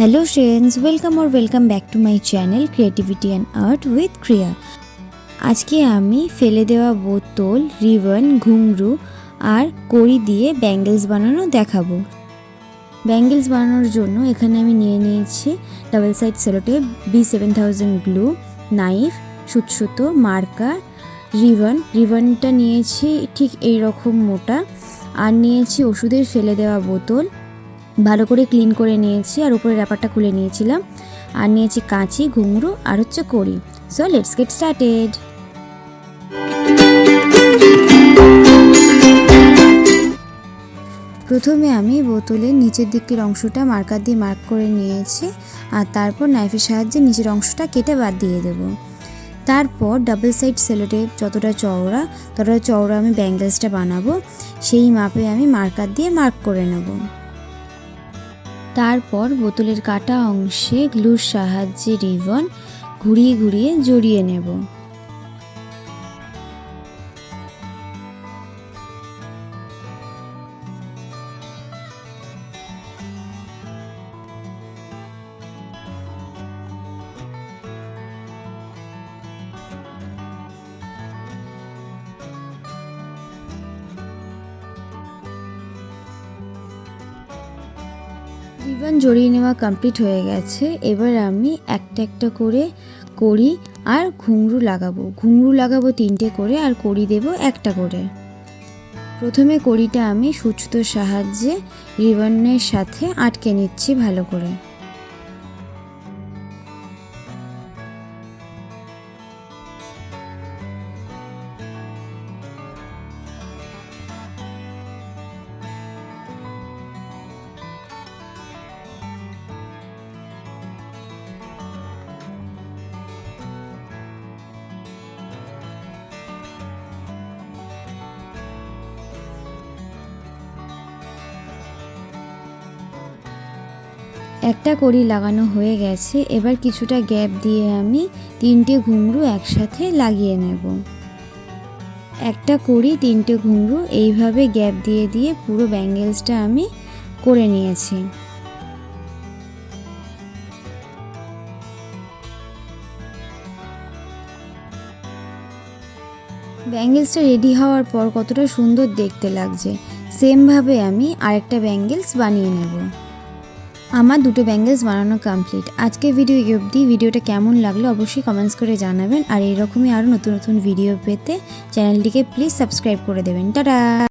Hello friends, welcome back to my channel creativity and art with Kriya. आज के आमी फेले देवा बोतल, रिबन, घुंघरू और कड़ी दिए बैंगल्स बनानो देखाबो। बैंगल्स बनानोर जोन्नो एखाने आमी निये नियेछि double side sellotape, B7000 glue, knife, सुतो, मार्कार, रिबनटा नियेछि ठीक एई रकम मोटा और नियेछि ओषुधेर फेले देवा बोतल, ভালো করে ক্লিন করে নিয়েছি আর উপরে র‍্যাপারটা খুলে নিয়েছিলাম আর নিয়েছি কাঁচি, ঘুঙরু আর হচ্ছে কড়ি। So let's get started. প্রথমে আমি বোতলের নিচের দিকের অংশটা মার্কার দিয়ে মার্ক করে নিয়েছি আর তারপর নাইফের সাহায্যে নিচের অংশটা কেটে বাদ দিয়ে দেব। তারপর ডাবল সাইড সেলোটেপ যতটা চওড়া আমি ব্যাঙ্গেলসটা বানাবো সেই মাপে আমি মার্কার দিয়ে মার্ক করে নেব। তারপর বোতলের কাটা অংশে গ্লুর সাহায্যে রিবন ঘুরিয়ে ঘুরিয়ে জড়িয়ে নেব। রিবন জড়িয়ে নেওয়া কমপ্লিট হয়ে গেছে। এবার আমি একটা একটা করে কড়ি আর ঘুঙরু লাগাবো 3টে করে আর কড়ি দেব একটা করে। প্রথমে কড়িটা আমি সুতোর সাহায্যে রিবনের সাথে আটকে নিচ্ছি ভালো করে। একটা কড়ি লাগানো হয়ে গেছে। এবার কিছুটা গ্যাপ দিয়ে আমি 3টে ঘুঙরু একসাথে লাগিয়ে নেব। একটা কড়ি 3টে ঘুঙরু এইভাবে গ্যাপ দিয়ে দিয়ে পুরো ব্যাঙ্গেলসটা আমি করে নিয়েছি। ব্যাঙ্গেলসটা রেডি হওয়ার পর কতটা সুন্দর দেখতে লাগছে, সেমভাবে আমি আরেকটা ব্যাঙ্গেলস বানিয়ে নেব। আমার দুটো ব্যাঙ্গেলস বানানো কমপ্লিট। আজকে ভিডিও অবধি। ভিডিওটা কেমন লাগলো অবশ্যই কমেন্টস করে জানাবেন আর এরকমই আরও নতুন নতুন ভিডিও পেতে চ্যানেলটিকে প্লিজ সাবস্ক্রাইব করে দেবেন। টাটা।